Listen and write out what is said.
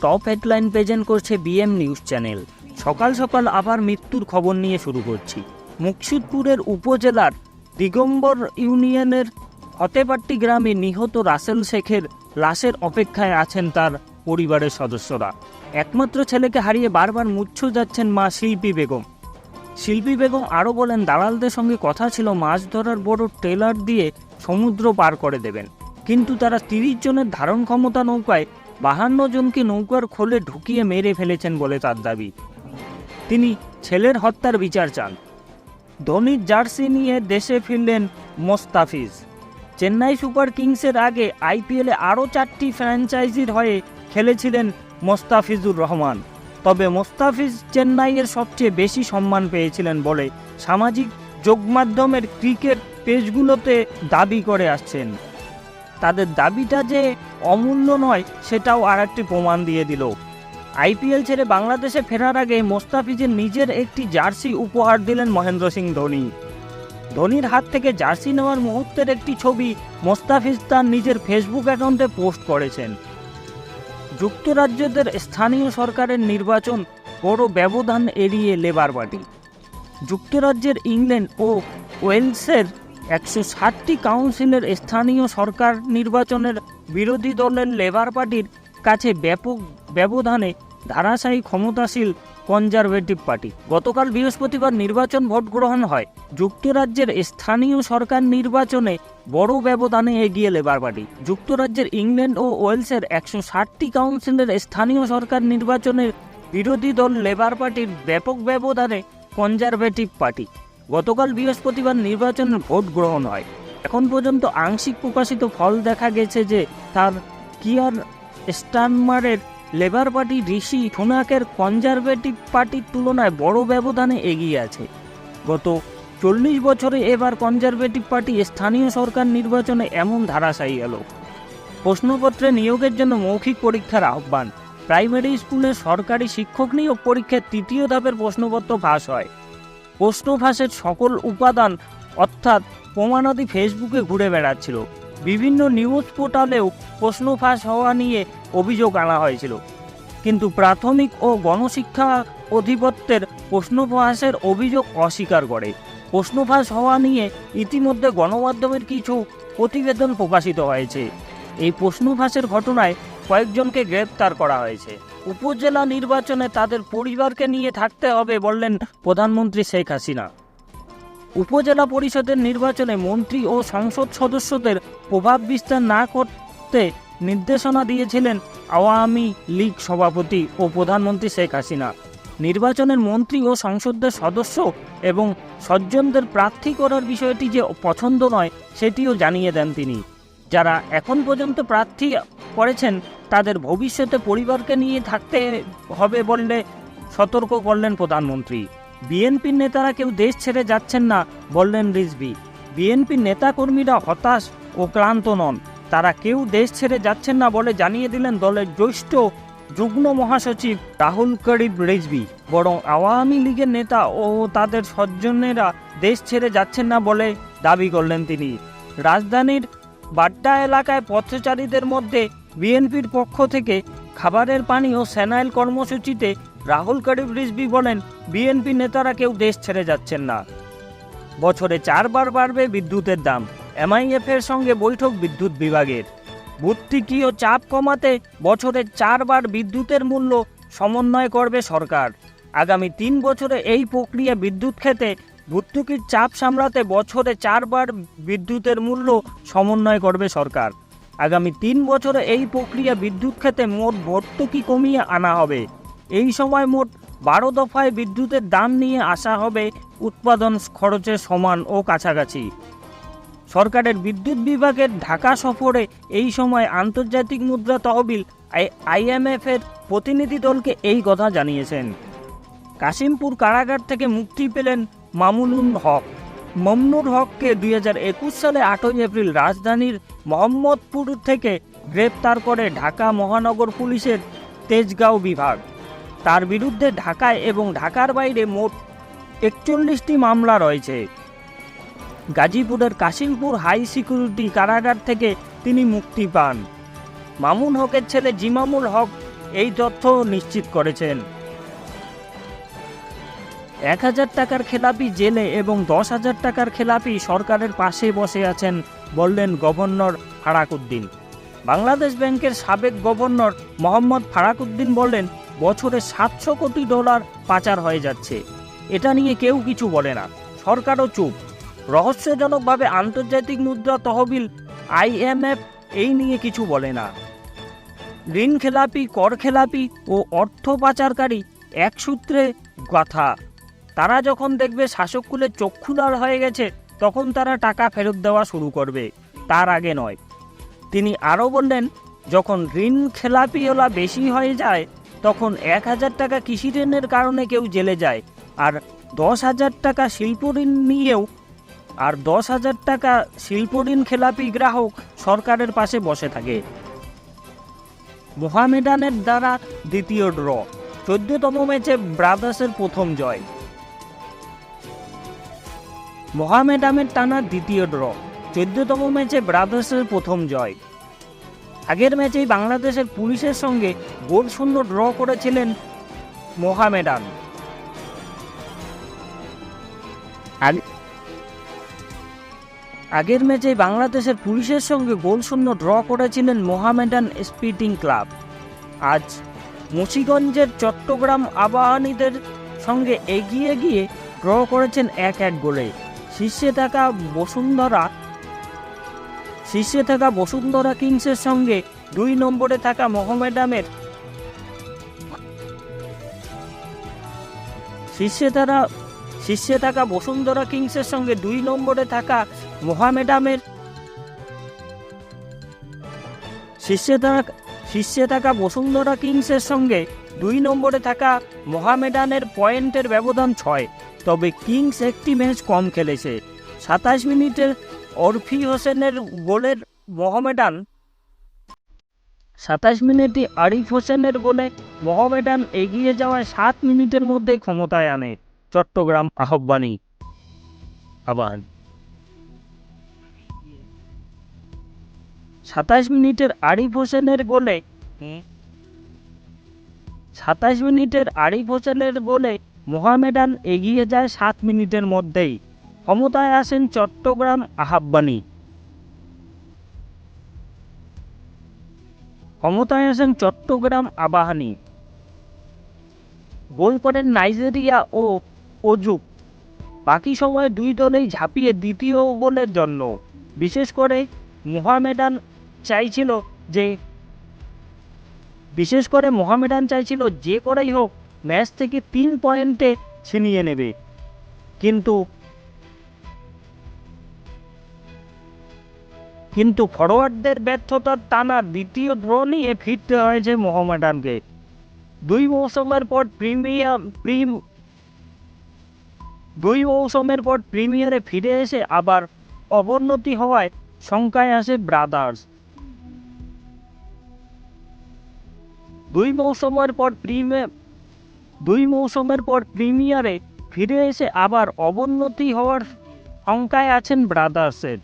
Top headline present করছে BM news channel. সকাল সকাল আবার মৃত্যুর খবর নিয়ে শুরু করছি। মুকসুদপুরের উপজেলার দিগম্বর ইউনিয়নের ফতেপাট্টি গ্রামে নিহত রাসেল শেখের লাশের অপেক্ষায় আছেন তার পরিবারের সদস্যরা। একমাত্র ছেলেকে হারিয়ে বারবার মূর্ছা যাচ্ছেন মা শিল্পী বেগম। শিল্পী বেগম আরও বলেন, দালালদের সঙ্গে কথা ছিল মাছ ধরার বড় ট্রেলার দিয়ে সমুদ্র পার করে দেবেন, কিন্তু তারা 30 জনের ধারণ ক্ষমতা নৌকায় 52 জনকে নৌকার খোলে ঢুকিয়ে মেরে ফেলেছেন বলে তার দাবি। তিনি ছেলের হত্যার বিচার চান। ধোনির জার্সি নিয়ে দেশে ফিরলেন মোস্তাফিজ। চেন্নাই সুপার কিংসের আগে আইপিএলে আরও 4টি ফ্র্যাঞ্চাইজির হয়ে খেলেছিলেন মোস্তাফিজুর রহমান। তবে মোস্তাফিজ চেন্নাইয়ের সবচেয়ে বেশি সম্মান পেয়েছিলেন বলে সামাজিক যোগমাধ্যমের ক্রিকেট পেজগুলোতে দাবি করে আসছেন। তাদের দাবিটা যে অমূল্য নয় সেটাও আরেকটি প্রমাণ দিয়ে দিল। আইপিএল ছেড়ে বাংলাদেশে ফেরার আগে মোস্তাফিজের নিজের একটি জার্সি উপহার দিলেন মহেন্দ্র সিং ধোনি। ধোনির হাত থেকে জার্সি নেওয়ার মুহূর্তের একটি ছবি মোস্তাফিজ তার নিজের ফেসবুক অ্যাকাউন্টে পোস্ট করেছেন। যুক্তরাজ্যের স্থানীয় সরকারের নির্বাচন বড় ব্যবধান এড়িয়ে লেবার পার্টি। যুক্তরাজ্যের ইংল্যান্ড ও ওয়েলসের 160টি কাউন্সিলের স্থানীয় সরকার নির্বাচনের বিরোধী দলের লেবার পার্টির কাছে ব্যাপক ব্যবধানে ধারাশায়ী ক্ষমতাশীল কনজারভেটিভ পার্টি। গতকাল বৃহস্পতিবার নির্বাচন ভোট গ্রহণ হয়। যুক্তরাজ্যের স্থানীয় সরকার নির্বাচনে বড় ব্যবধানে এগিয়ে লেবার পার্টি। যুক্তরাজ্যের ইংল্যান্ড ও ওয়েলসের 160টি কাউন্সিলের স্থানীয় সরকার নির্বাচনের বিরোধী দল লেবার পার্টির ব্যাপক ব্যবধানে কনজারভেটিভ পার্টি। গতকাল বৃহস্পতিবার নির্বাচনের ভোট গ্রহণ হয়। এখন পর্যন্ত আংশিক প্রকাশিত ফল দেখা গেছে যে তার কিয়ার স্টারমারের লেবার পার্টি ঋষি সুনাকের কনজারভেটিভ পার্টির তুলনায় বড় ব্যবধানে এগিয়ে আছে। গত 40 বছরে এবার কনজারভেটিভ পার্টি স্থানীয় সরকার নির্বাচনে এমন ধারাশায়ী এলো। প্রশ্নপত্রে নিয়োগের জন্য মৌখিক পরীক্ষার আহ্বান। প্রাইমারি স্কুলের সরকারি শিক্ষক নিয়োগ পরীক্ষার 3য় ধাপের প্রশ্নপত্র ফাঁস হয়। প্রশ্ন ফাঁসের সকল উপাদান অর্থাৎ প্রমাণাদি ফেসবুকে ঘুরে বেড়াচ্ছিল। বিভিন্ন নিউজ পোর্টালেও প্রশ্ন ফাঁস হওয়া নিয়ে অভিযোগ আনা হয়েছিল, কিন্তু প্রাথমিক ও গণশিক্ষা অধিদপ্তর প্রশ্ন ফাঁসের অভিযোগ অস্বীকার করে। প্রশ্ন ফাঁস হওয়া নিয়ে ইতিমধ্যে গণমাধ্যমের কিছু প্রতিবেদন প্রকাশিত হয়েছে। এই প্রশ্ন ফাঁসের ঘটনায় কয়েকজনকে গ্রেপ্তার করা হয়েছে। উপজেলা নির্বাচনে তাদের পরিবারকে নিয়ে থাকতে হবে বললেন প্রধানমন্ত্রী শেখ হাসিনা। উপজেলা পরিষদের নির্বাচনে মন্ত্রী ও সংসদ সদস্যদের প্রভাব বিস্তার না করতে নির্দেশনা দিয়েছিলেন আওয়ামী লীগ সভাপতি ও প্রধানমন্ত্রী শেখ হাসিনা। নির্বাচনের মন্ত্রী ও সংসদের সদস্য এবং সজ্জনদের প্রার্থী করার বিষয়টি যে পছন্দ নয় সেটিও জানিয়ে দেন তিনি। যারা এখন পর্যন্ত প্রার্থী করেছেন তাদের ভবিষ্যতে পরিবারকে নিয়ে থাকতে হবে বলে সতর্ক করলেন প্রধানমন্ত্রী। বিএনপির নেতারা কেউ দেশ ছেড়ে যাচ্ছেন না বললেন রিজভী। বিএনপির নেতাকর্মীরা হতাশ ও ক্লান্ত নন, তারা কেউ দেশ ছেড়ে যাচ্ছেন না বলে জানিয়ে দিলেন দলের জ্যেষ্ঠ যুগ্ম মহাসচিব রাহুল করিম রিজভী। বরং আওয়ামী লীগের নেতা ও তাদের স্বজনেরা দেশ ছেড়ে যাচ্ছেন না বলে দাবি করলেন তিনি। রাজধানীর বাড্ডা এলাকায় পথচারীদের মধ্যে বিএনপির পক্ষ থেকে খাবারের পানি ও স্যানাইল কর্মসূচিতে রাহুল করিম রিজভী বলেন, বিএনপি নেতারা কেউ দেশ ছেড়ে যাচ্ছেন না। বছরে 4 বার বাড়বে বিদ্যুতের দাম। এমআইএফ এর সঙ্গে বৈঠক বিদ্যুৎ বিভাগের। ভর্তুকি ও চাপ কমাতে বছরে 4 বার বিদ্যুতের মূল্য সমন্বয় করবে সরকার। আগামী 3 বছরে এই প্রক্রিয়া বিদ্যুৎ খেতে ভর্তুকির চাপ সামলাতে বছরে 4 বার বিদ্যুতের মূল্য সমন্বয় করবে সরকার। আগামী 3 বছরে এই প্রক্রিয়া বিদ্যুৎ খেতে মোট ভর্তুকি কমিয়ে আনা হবে। এই সময় মোট 12 দফায় বিদ্যুতের দাম নিয়ে আসা হবে উৎপাদন খরচের সমান ও কাছাকাছি। সরকারের বিদ্যুৎ বিভাগের ঢাকা সফরে এই সময় আন্তর্জাতিক মুদ্রা তহবিল IMF এর প্রতিনিধি দলকে এই কথা জানিয়েছেন। কাশিমপুর কারাগার থেকে মুক্তি পেলেন মামুনুল হক। মমনুর হককে 2021 সালে 8 এপ্রিল রাজধানীর মোহাম্মদপুর থেকে গ্রেপ্তার করে ঢাকা মহানগর পুলিশের তেজগাঁও বিভাগ। তার বিরুদ্ধে ঢাকায় এবং ঢাকার বাইরে মোট 41টি মামলা রয়েছে। গাজীপুরের কাশিমপুর হাই সিকিউরিটি কারাগার থেকে তিনি মুক্তি পান। মামুন হকের ছেলে জিমামুল হক এই তথ্য নিশ্চিত করেছেন। 1000 টাকার খেলাপি জেলে এবং 10,000 টাকার খেলাপি সরকারের পাশে বসে আছেন বললেন গভর্নর ফারাকুদ্দিন। বাংলাদেশ ব্যাংকের সাবেক গভর্নর মোহাম্মদ ফারাকুদ্দিন বললেন, বছরে $700 কোটি পাচার হয়ে যাচ্ছে, এটা নিয়ে কেউ কিছু বলে না, সরকারও চুপ। রহস্যজনকভাবে আন্তর্জাতিক মুদ্রা তহবিল IMF এই নিয়ে কিছু বলে না। ঋণ খেলাপি, কর খেলাপি ও অর্থ পাচারকারী এক সূত্রে গাথা। তারা যখন দেখবে শাসককুলের চক্ষু লাল হয়ে গেছে, তখন তারা টাকা ফেরত দেওয়া শুরু করবে, তার আগে নয়। তিনি আরও বললেন, যখন ঋণ খেলাপিওলা বেশি হয়ে যায়, তখন 1000 টাকা কৃষি ঋণের কারণে কেউ জেলে যায়, আর 10,000 টাকা শিল্প ঋণ নিয়েও 10,000 টাকা শিল্প ঋণ খেলাপি গ্রাহক সরকারের পাশে বসে থাকে। মোহামেডানের দ্বারা দ্বিতীয় ড্র, 14তম ম্যাচে ব্রাদার্সের প্রথম জয়। মোহামেডানের টানা দ্বিতীয় ড্র, 14তম ম্যাচে ব্রাদার্সের প্রথম জয়। আগের ম্যাচেই বাংলাদেশের পুলিশের সঙ্গে গোলশূন্য ড্র করেছিলেন মোহামেডান। আগের ম্যাচেই বাংলাদেশের পুলিশের সঙ্গে গোলশূন্য ড্র করেছিলেন মোহামেডান স্পোর্টিং ক্লাব। আজ মুন্সিগঞ্জের চট্টগ্রাম আবাহনীদের সঙ্গে এগিয়ে গিয়ে ড্র করেছেন 1-1 গোলে। শীর্ষে থাকা বসুন্ধরা কিংসের সঙ্গে 2 নম্বরে থাকা মোহামেডানের শীর্ষে থাকা বসুন্ধরা কিংসের সঙ্গে 2 নম্বরে থাকা মোহামেডানের শীর্ষে থাকা বসুন্ধরা কিংসের সঙ্গে 2 নম্বরে থাকা মোহামেডানের পয়েন্টের ব্যবধান 6। তবে কিংস একটি ম্যাচ কম খেলেছে। 27 মিনিটের অরফি হোসেনের গোলের মোহামেডান 27 মিনিটে আরিফ হোসেনের গোলে মোহামেডান এগিয়ে যাওয়ায় 7 মিনিটের মধ্যে ক্ষমতায় আনে চট্টগ্রাম আবাহনী। 27 মিনিটের আরিফ হোসেনের গোলে মোহামেডান এগিয়ে যায় 7 মিনিটের মধ্যেই। ক্ষমতায় আসেন চট্টগ্রাম আবাহনী। গোল করেন নাইজেরিয়া ও ওজুক। বাকি সময় 2 দলেই ঝাঁপিয়ে দ্বিতীয় গোলের জন্য। বিশেষ করে মোহামেডান চাইছিল যে করেই হোক ম্যাচ থেকে 3 পয়েন্টে ছিনিয়ে নেবে, কিন্তু ফরোয়ার্ডদের ব্যর্থতার টানা দ্বিতীয় ড্র নিয়ে ফিরতে হয়েছে মোহামেডানকে। 2 মৌসুমের পর প্রিমিয়ারে ফিরে এসে আবার অবনতি হওয়ায় শঙ্কায় আসে ব্রাদার্স। 2 মৌসুমের পর প্রিমিয়ারে ফিরে এসে আবার অবনতি হওয়ার শঙ্কায় আছেন ব্রাদার্সের।